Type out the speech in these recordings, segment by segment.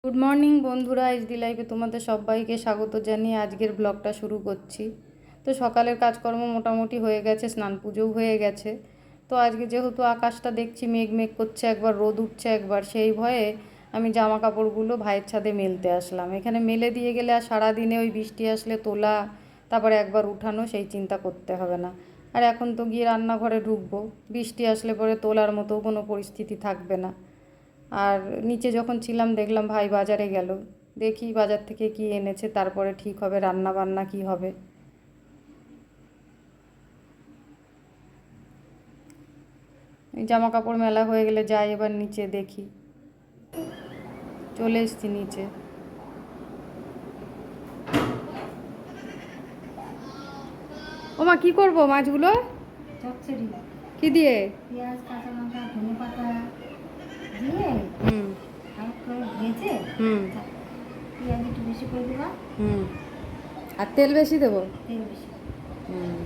Good morning বন্ধুরা, HD লাইফে তোমাদের সবাইকে স্বাগত জানিয়ে আজকের ব্লগটা শুরু করছি। তো সকালের কাজকর্ম মোটামুটি হয়ে গেছে, স্নান পুজোও হয়ে গেছে। তো আজকে যেহেতু আকাশটা দেখছি মেঘ মেঘ করছে, একবার রোদ উঠছে একবার, সেই ভয়ে আমি জামা কাপড়গুলো ভাইয়ের ছাদে মেলতে আসলাম। এখানে মেলে দিয়ে গেলে আর সারাদিনে ওই বৃষ্টি আসলে তোলা, তারপরে একবার উঠানো, সেই চিন্তা করতে হবে না। আর এখন তো গিয়ে রান্নাঘরে ঢুকবো, বৃষ্টি আসলে পরে তোলার মতো কোনো পরিস্থিতি থাকবে না। আর নিচে যখন ছিলাম দেখলাম ভাই বাজারে গেল, দেখি বাজার থেকে কি এনেছে, তারপরে ঠিক হবে রান্না বান্না কি হবে। জামা কাপড় মেলা হয়ে গেলে যাই এবার নিচে দেখি। চলে এসছি নিচে। ওমা কি করব মাছগুলো? চচ্চড়ি। কি দিয়ে? পেঁয়াজ, কাঁচা লঙ্কা, ধনে পাতা দিয়ে হুম হালকা করে ভেজে হুম পেঁয়াজ একটু বেশি করে দেবা, হুম আর তেল বেশি দেবো? তেল বেশি। হুম।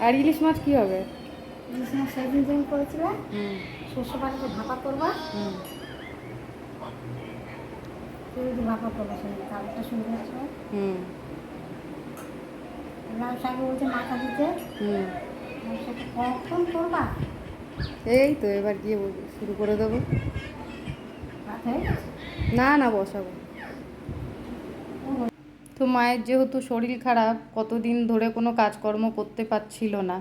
আর ইলিশ মাছ কি হবে? ইলিশ মাছ সেদিন যেমন করেছিলাম, হুম সর্ষে বাটাতে ভাপা করবা, হুম যদি ভাপা করবা সেদিন কালারটা সুন্দর আসবে। হুম লাল শাকে বলছে মাথা দিতে, হুম লাল শাকে কখন করবা? এই তো এবার গিয়ে শুরু করে দেবো। ভাত হয়ে গেছে। না না, বসাবো। তো মায়ের যেহেতু শরীর খারাপ, কতদিন ধরে কোনো কাজকর্ম করতে পারছিল না।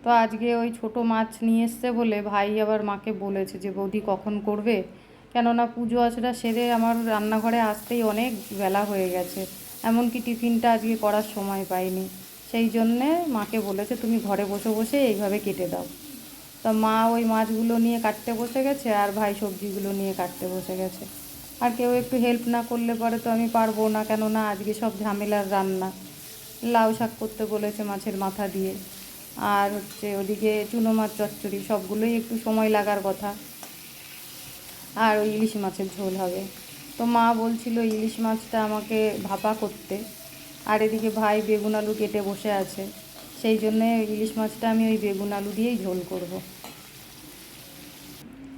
তো আজকে ওই ছোট মাছ নিয়ে এসছে বলে ভাই আবার মাকে বলেছে যে বৌদি কখন করবে, কেননা পুজো আচরা সেরে আমার রান্নাঘরে আসতেই অনেক বেলা হয়ে গেছে, এমনকি টিফিনটা আজকে করার সময় পাইনি। সেই জন্যে মাকে বলেছে তুমি ঘরে বসে বসে এইভাবে কেটে দাও। তা মা ওই মাছগুলো নিয়ে কাটতে বসে গেছে, আর ভাই সবজিগুলো নিয়ে কাটতে বসে গেছে। আর কেউ একটু হেল্প না করলে পরে তো আমি পারবো না, কেননা আজকে সব ঝামেলার রান্না। লাউ শাক করতে বলেছে মাছের মাথা দিয়ে, আর হচ্ছে ওদিকে চুনো মাছ চচ্চড়ি, সবগুলোই একটু সময় লাগার কথা। আর ওই ইলিশ মাছের ঝোল হবে। তো মা বলছিল ইলিশ মাছটা আমাকে ভাপা করতে, আর এদিকে ভাই বেগুন আলু কেটে বসে আছে। সেই জন্যে ইলিশ মাছটা আমি ওই বেগুন আলু দিয়েই ঝোল করব।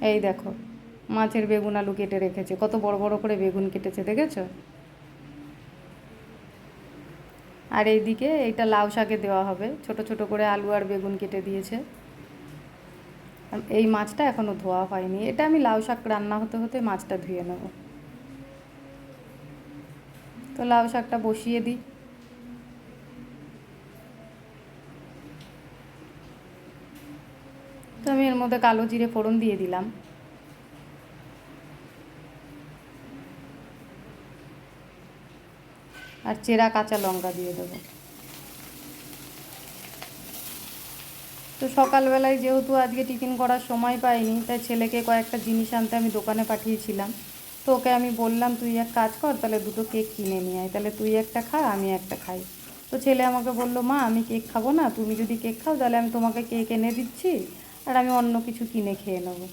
এই দেখো, মাছের বেগুন আলু কেটে রেখেছে, কত বড় বড় করে বেগুন কেটেছে দেখেছো? আর এইদিকে এইটা লাউ শাকে দেওয়া হবে, ছোট ছোট করে আলু আর বেগুন কেটে দিয়েছে। এই মাছটা এখনও ধোয়া হয়নি, এটা আমি লাউ শাক রান্না হতে হতে মাছটা ধুয়ে নেব। তো লাউ শাকটা বসিয়ে দিই। তো আমি এর মধ্যে কালো জিরে ফোড়ন দিয়ে দিলাম, আর চেরা কাঁচা লঙ্কা দিয়ে দেবো। তো সকালবেলায় যেহেতু আজকে টিফিন করার সময় পাইনি, তাই ছেলেকে কয়েকটা জিনিস আনতে আমি দোকানে পাঠিয়েছিলাম। তো ওকে আমি বললাম তুই এক কাজ কর, তাহলে দুটো কেক কিনে নিয়ে আয়, তাহলে তুই একটা খা আমি একটা খাই। তো ছেলে আমাকে বললো মা আমি কেক খাবো না, তুমি যদি কেক খাও তাহলে আমি তোমাকে কেক এনে দিচ্ছি, আর আমি অন্য কিছু কিনে খেয়ে নেবো।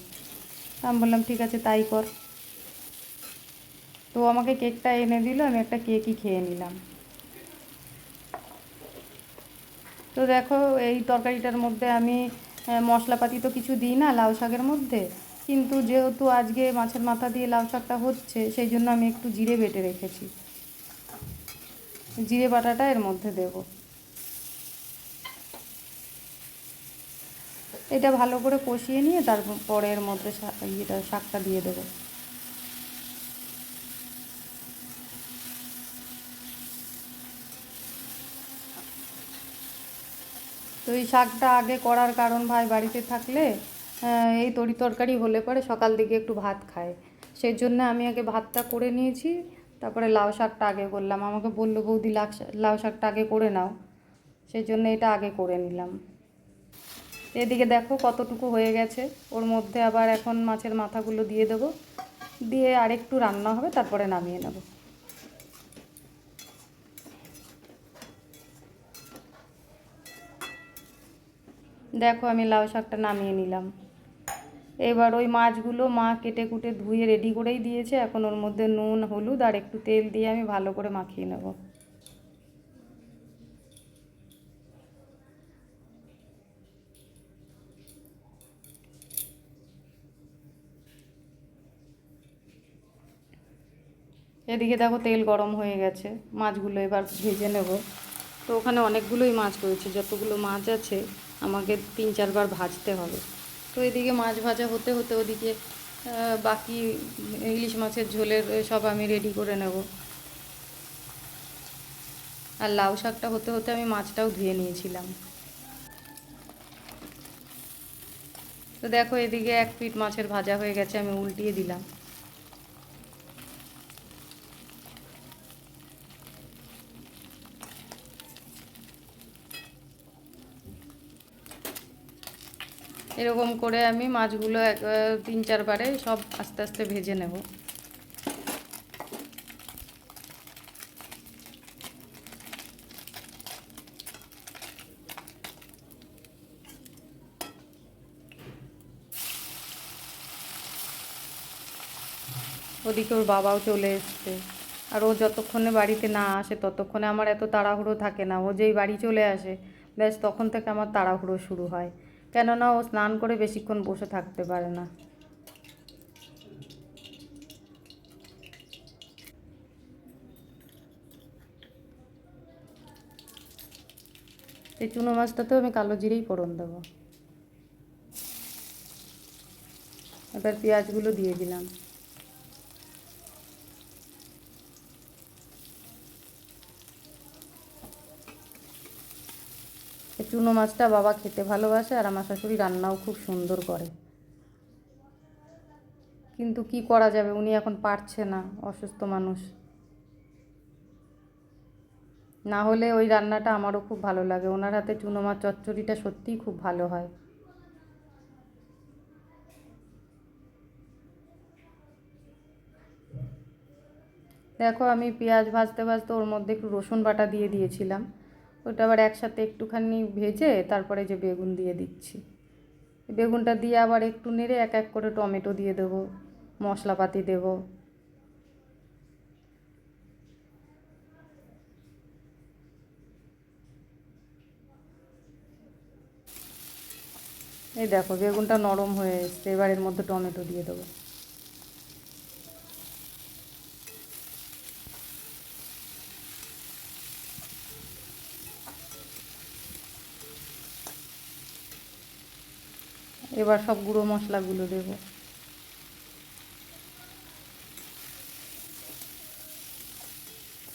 আমি বললাম ঠিক আছে তাই কর। তো আমাকে কেকটা এনে দিল, আমি একটা কেকই খেয়ে নিলাম। তো দেখো এই তরকারিটার মধ্যে আমি মশলাপাতি তো কিছু দিই না লাউ শাকের মধ্যে, কিন্তু যেহেতু আজকে মাছের মাথা দিয়ে লাউ শাকটা হচ্ছে, সেই জন্য আমি একটু জিরে বেটে রেখেছি, জিরে বাটাটা এর মধ্যে দেব। এটা ভালো করে কষিয়ে নিয়ে তারপরে এর মধ্যে শাকটা দিয়ে দেবো। তো এই শাকটা আগে করার কারণ ভাই বাড়িতে থাকলে এই তরি তরকারি হলে পরে সকাল দিকে একটু ভাত খায়, সেই জন্য আমি আগে ভাতটা করে নিয়েছি, তারপরে লাউ শাকটা আগে করলাম। আমাকে বললো বৌদি লাউ শাকটা আগে করে নাও, সেই জন্য এটা আগে করে নিলাম। এদিকে দেখো কতটুকু হয়ে গেছে, ওর মধ্যে আবার এখন মাছের মাথাগুলো দিয়ে দেবো, দিয়ে আরেকটু রান্না হবে তারপরে নামিয়ে নেব। দেখো আমি লাউ শাকটা নামিয়ে নিলাম। এবার ওই মাছগুলো মা কেটে কুটে ধুয়ে রেডি করেই দিয়েছে, এখন ওর মধ্যে নুন হলুদ আর একটু তেল দিয়ে আমি ভালো করে মাখিয়ে নেব। এদিকে দেখো তেল গরম হয়ে গেছে, মাছগুলো এবার ভেজে নেব। তো ওখানে অনেকগুলোই মাছ রয়েছে, যতগুলো মাছ আছে আমাকে 3-4 বার ভাজতে হবে। তো এদিকে মাছ ভাজা হতে হতে ওদিকে বাকি ইলিশ মাছের ঝোলের সব আমি রেডি করে নেব। আর লাউ শাকটা হতে হতে আমি মাছটাও ধুয়ে নিয়েছিলাম। তো দেখো এদিকে 1 পিঠ মাছের ভাজা হয়ে গেছে, আমি উল্টিয়ে দিলাম। এরকম করে আমি মাছগুলো 3-4 বারে সব আস্তে আস্তে ভেজে নেব। ওদিকে ওর বাবাও চলে এসছে, আর ও যতক্ষণে বাড়িতে না আসে ততক্ষণে আমার এত তাড়াহুড়ো থাকে না। ও যেই বাড়ি চলে আসে ব্যাস তখন থেকে আমার তাড়াহুড়ো শুরু হয়, কেননা ও স্নান করে বেশিক্ষণ বসে থাকতে পারে না। এই চুনো মাছটাতেও আমি কালো জিরেই ফোড়ন দেবো। এবার পেঁয়াজগুলো দিয়ে দিলাম। এই চুনো মাছটা বাবা খেতে ভালোবাসে, আর আমার শাশুড়ি রান্নাও খুব সুন্দর করে। কিন্তু কি করা যাবে, উনি এখন পারছে না, অসুস্থ মানুষ। না হলে ওই রান্নাটা আমারও খুব ভালো লাগে, ওনার হাতে চুনো মাছ চচ্চড়িটা সত্যিই খুব ভালো হয়। দেখো আমি পেঁয়াজ ভাজতে ভাজতে ওর মধ্যে একটু রসুন বাটা দিয়ে দিয়েছিলাম, ওটা আবার একসাথে একটুখানি ভেজে তারপরে যে বেগুন দিয়ে দিচ্ছি। বেগুনটা দিয়ে আবার একটু নেড়ে এক এক করে টমেটো দিয়ে দেবো, মশলাপাতি দেবো। এই দেখো বেগুনটা নরম হয়ে এসছে, এবার এর মধ্যে টমেটো দিয়ে দেবো। এবার সব গুঁড়ো মশলাগুলো দেবো।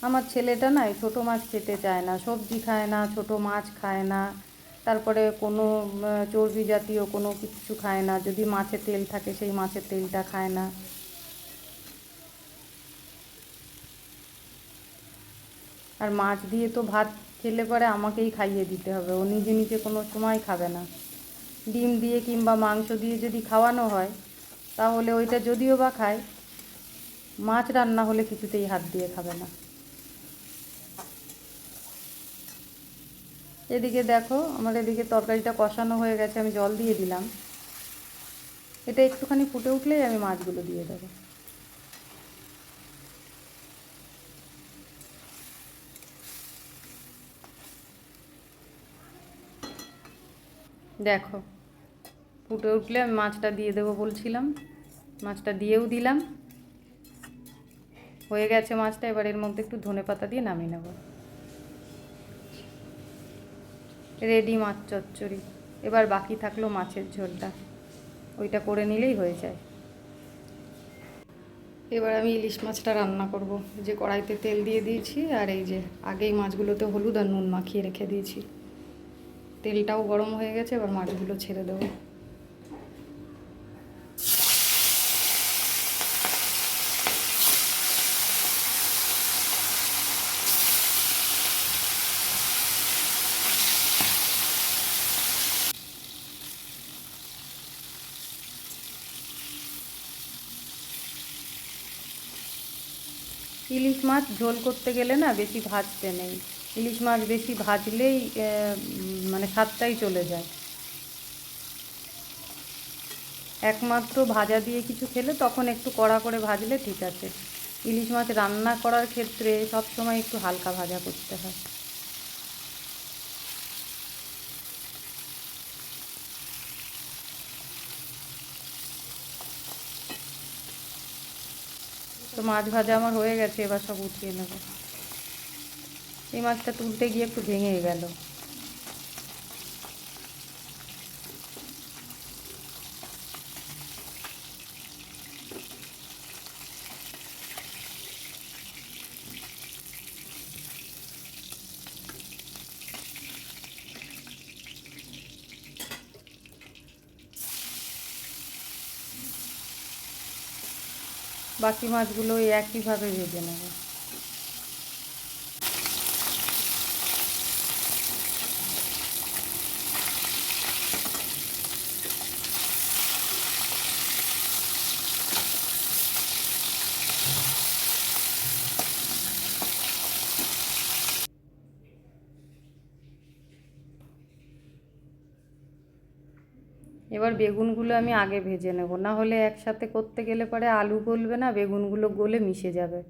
আমার ছেলেটা না এই ছোটো মাছ খেতে চায় না, সবজি খায় না, ছোটো মাছ খায় না, তারপরে কোনো চর্বি জাতীয় কোনো কিছু খায় না, যদি মাছে তেল থাকে সেই মাছের তেলটা খায় না। আর মাছ দিয়ে তো ভাত খেলে পরে আমাকেই খাইয়ে দিতে হবে, ও নিজে নিজে কোনো সময় খাবে না। ডিম দিয়ে কিংবা মাংস দিয়ে যদি খাওয়ানো হয় তাহলে ওইটা যদিও বা খায়, মাছ রান্না হলে কিছুতেই হাত দিয়ে খাবে না। এদিকে দেখো আমার এদিকে তরকারিটা কষানো হয়ে গেছে, আমি জল দিয়ে দিলাম। এটা একটুখানি ফুটে উঠলেই আমি মাছগুলো দিয়ে দেবো। দেখো ফুটে উঠলে আমি মাছটা দিয়ে দেবো বলছিলাম, মাছটা দিয়েও দিলাম। হয়ে গেছে মাছটা, এবার এর মধ্যে একটু ধনেপাতা দিয়ে নামিয়ে নেব। রেডি মাছ চচ্চড়ি। এবার বাকি থাকলো মাছের ঝোলটা, ওইটা করে নিলেই হয়ে যায়। এবার আমি ইলিশ মাছটা রান্না করব। যে কড়াইতে তেল দিয়ে দিয়েছি, আর এই যে আগেই মাছগুলোতে হলুদ আর নুন মাখিয়ে রেখে দিয়েছি। তেলটাও গরম হয়ে গেছে, এবার মাছগুলো ছেড়ে দেবো। ইলিশ মাছ ঝোল করতে গেলে না বেশি ভাজতে নেই, ইলিশ মাছ বেশি ভাজলেই মানে স্বাদটাই চলে যায়। একমাত্র ভাজা দিয়ে কিছু খেলে তখন একটু কড়া করে ভাজলে ঠিক আছে। ইলিশ মাছ রান্না করার ক্ষেত্রে সব সময় একটু হালকা ভাজা করতে হয়। তো মাছ ভাজা আমার হয়ে গেছে, এবার সব উঠিয়ে নেব। এই মাছটা তুলতে গিয়ে একটু ভেঙে গেল। বাকি মাছগুলো ওই একইভাবে ভেজে নেব। এবার বেগুনগুলো আমি আগে ভেজে নেব, না হলে একসাথে করতে গেলে পরে আলু গলবে না, বেগুনগুলো গলে মিশে যাবে।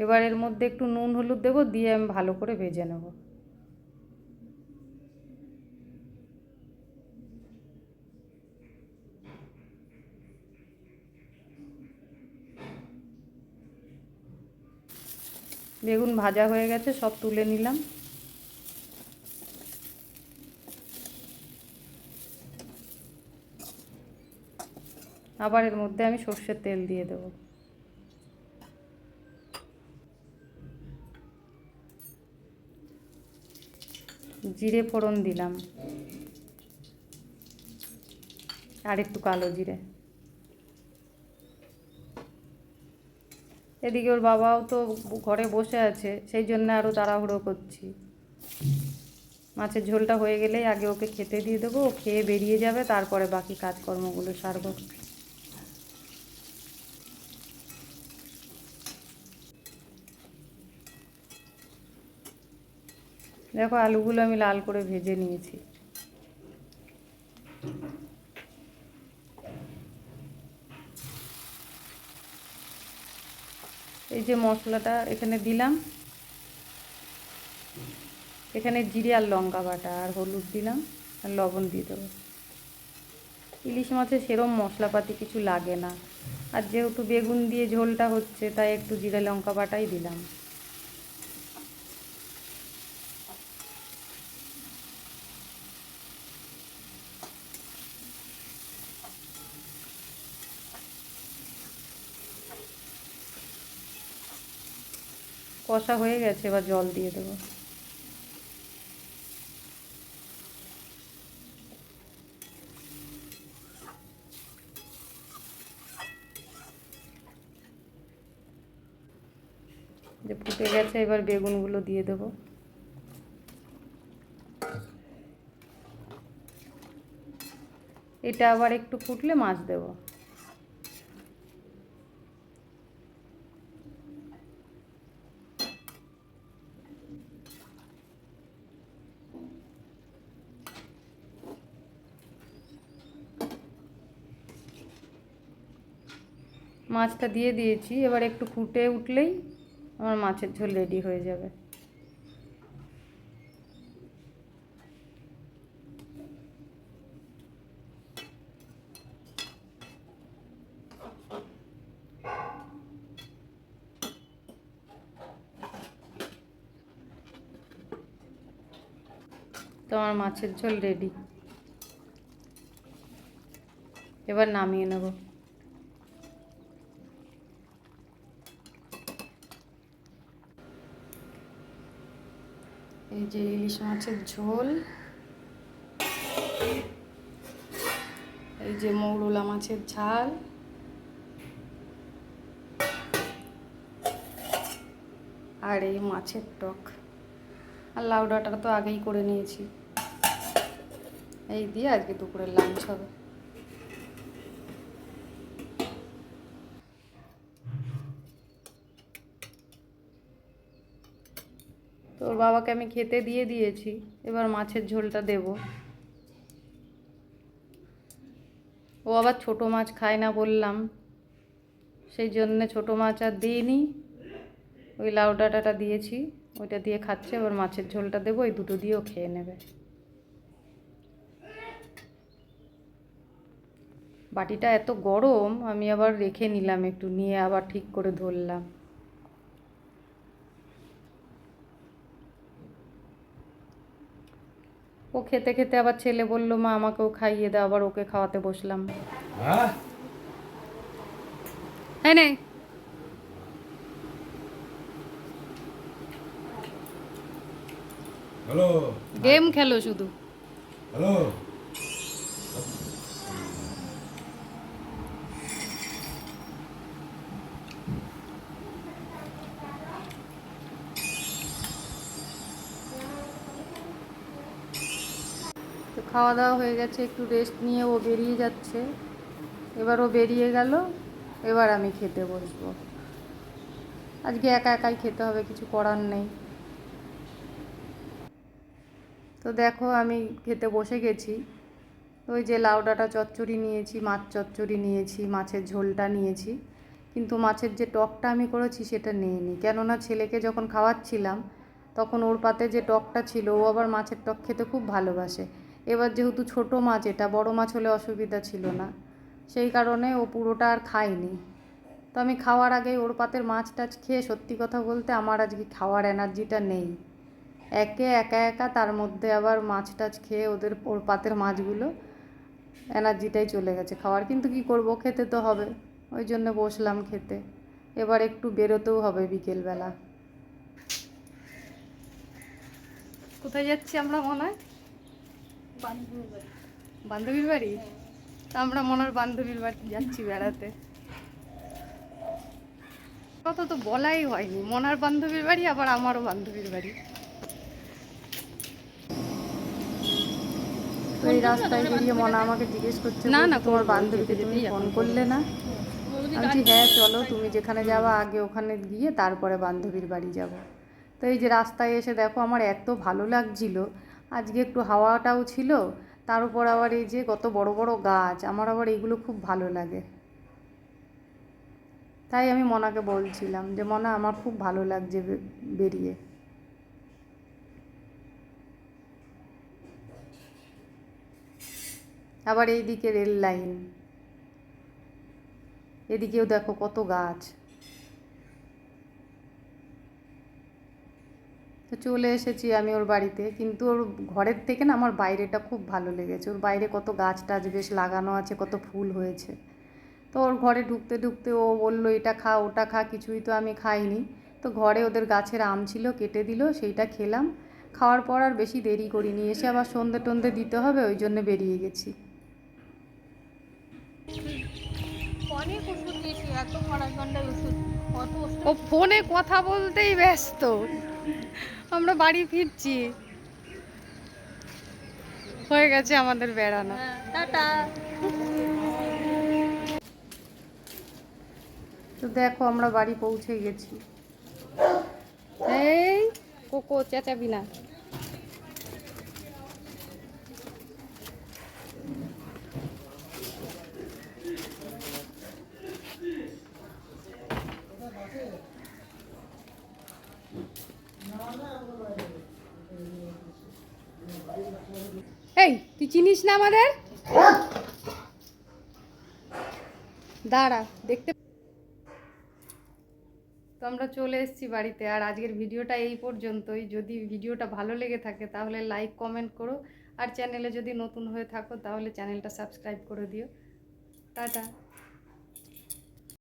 এবার এর মধ্যে একটু নুন হলুদ দেবো, দিয়ে আমি ভালো করে ভেজে নেব। বেগুন ভাজা হয়ে গেছে, সব তুলে নিলাম। আবার এর মধ্যে আমি সর্ষের তেল দিয়ে দেব। জিরে ফোড়ন দিলাম, আর একটু কালো জিরে। এদিকে ওর বাবাও তো ঘরে বসে আছে, সেই জন্য আরও তাড়াহুড়ো করছি। মাছের ঝোলটা হয়ে গেলেই আগে ওকে খেতে দিয়ে দেবো, ও খেয়ে বেরিয়ে যাবে, তারপরে বাকি কাজকর্মগুলো সারবো। দেখো আলুগুলো আমি লাল করে ভেজে নিয়েছি। এই যে মশলাটা এখানে দিলাম, এখানে জিরে আর লঙ্কা বাটা আর হলুদ দিলাম, আর লবণ দিয়ে দেবো। ইলিশ মাছে সেরম মশলাপাতি কিছু লাগে না, আর যেহেতু বেগুন দিয়ে ঝোলটা হচ্ছে তাই একটু জিরে লঙ্কা বাটাই দিলাম। কষা হয়ে গেছে, এবার জল দিয়ে দেবো। যে ফুটে গেছে, এবার বেগুনগুলো দিয়ে দেবো। এটা আবার একটু ফুটলে মাছ দেবো। মাছটা দিয়ে দিয়েছি, এবার একটু ফুটে উঠলেই আমার মাছের ঝোল রেডি হয়ে যাবে। তো আমার মাছের ঝোল রেডি, এবার নামিয়ে নেব। এই যে ইলিশ মাছের ঝোল, এই যে মৌরলা মাছের ঝাল, আর এই মাছের টক, আর লাউ ডাঁটা তো আগেই করে নিয়েছি। এই দিয়ে আজকে দুপুরের লাঞ্চ হবে। তো ওর বাবাকে আমি খেতে দিয়ে দিয়েছি, এবার মাছের ঝোলটা দেব। ও আবার ছোটো মাছ খায় না বললাম, সেই জন্যে ছোটো মাছ আর দিইনি। ওই লাউ ডাঁটাটা দিয়েছি, ওইটা দিয়ে খাচ্ছে। এবার মাছের ঝোলটা দেবো, এই দুটো দিয়েও খেয়ে নেবে। বাটিটা এত গরম, আমি আবার রেখে নিলাম, একটু নিয়ে আবার ঠিক করে ধরলাম। ও খেতে খেতে আবার ছেলে বলল মা আমাকেও খাইয়ে দাও, আবার ওকে খাওয়াতে বসলাম। হ্যাঁ নে, হ্যালো গেম খেলো শুধু। হ্যালো। তো খাওয়া দাওয়া হয়ে গেছে, একটু রেস্ট নিয়ে ও বেরিয়ে যাচ্ছে। এবার ও বেরিয়ে গেল, এবার আমি খেতে বসবো। আজকে একা একাই খেতে হবে, কিছু করার নেই। তো দেখো আমি খেতে বসে গেছি। ওই যে লাউ ডাঁটা চচ্চড়ি নিয়েছি, মাছ চচ্চড়ি নিয়েছি, মাছের ঝোলটা নিয়েছি, কিন্তু মাছের যে টকটা আমি করেছি সেটা নিইনি। কেননা ছেলেকে যখন খাওয়াচ্ছিলাম তখন ওর পাতে যে টকটা ছিল, ও আবার মাছের টক খেতে খুব ভালোবাসে। এবার যেহেতু ছোট মাছ, এটা বড় মাছ হলে অসুবিধা ছিল না, সেই কারণে ও পুরোটা আর খায়নি। তো আমি খাওয়ার আগে ওর পাতের মাছ টাছ খেয়ে, সত্যি কথা বলতে আমার আজকে খাওয়ার এনার্জিটা নেই। একা একা তার মধ্যে আবার মাছ টাছ খেয়ে ওর পাতের মাছগুলো এনার্জিটাই চলে গেছে খাওয়ার। কিন্তু কি করব, খেতে তো হবে, ওই জন্য বসলাম খেতে। এবার একটু বেরোতেও হবে বিকেলবেলা। কোথায় যাচ্ছি আমরা মনে হয়? বান্ধবীর বাড়ি। তা আমরা মনার বান্ধবীর বাড়ি যাচ্ছি বেড়াতে। কথা তো বলাই হয়নি, মনার বান্ধবীর বাড়ি আবার আমারও বান্ধবীর বাড়ি। তো এই রাস্তায় বেরিয়ে মনা আমাকে জিজ্ঞেস করছে, না না তোমার বান্ধবীকে তুমি ফোন করলে না? আমি বলছি হ্যাঁ চলো, তুমি যেখানে যাবা আগে ওখানে গিয়ে তারপরে বান্ধবীর বাড়ি যাব। তো এই যে রাস্তায় এসে দেখো আমার এত ভালো লাগছিল, আজকে একটু হাওয়াটাও ছিল, তার উপর আবার এই যে কত বড় বড় গাছ, আমার আবার এইগুলো খুব ভালো লাগে। তাই আমি মনাকে বলছিলাম যে মনা আমার খুব ভালো লাগছে বেরিয়ে। আবার এইদিকে রেল লাইন, এদিকেও দেখো কত গাছ। তো চলে এসেছি আমি ওর বাড়িতে, কিন্তু ওর ঘরের থেকে না আমার বাইরেটা খুব ভালো লেগেছে। ওর বাইরে কত গাছ টাছ বেশ লাগানো আছে, কত ফুল হয়েছে। তো ওর ঘরে ঢুকতে ঢুকতে ও বললো এটা খা ওটা খা, কিছুই তো আমি খাইনি। তো ঘরে ওদের গাছের আম ছিল, কেটে দিল, সেইটা খেলাম। খাওয়ার পর আর বেশি দেরি করিনি, এসে আবার সন্ধে টন্ধে দিতে হবে, ওই জন্য বেরিয়ে গেছি। অনেক ওষুধ দিয়েছি, এত খরার গন্ডায় ওষুধ, কত ওষুধ। ও ফোনে কথা বলতেই ব্যস্ত, আমরা বাড়ি ফিরছি, হয়ে গেছে আমাদের বেড়ানো। টাটা। তো দেখো আমরা বাড়ি পৌঁছে গেছি। এই কোকো চেঁচাবি না। এই তুই চিনিস না আমাদের? দাঁড়া দেখতে। তো আমরা চলে এসেছি বাড়িতে, আর আজকের ভিডিওটা এই পর্যন্তই। যদি ভিডিওটা ভালো লেগে থাকে তাহলে লাইক কমেন্ট করো, আর চ্যানেলে যদি নতুন হয়ে থাকো তাহলে চ্যানেলটা সাবস্ক্রাইব করে দিও। টাটা।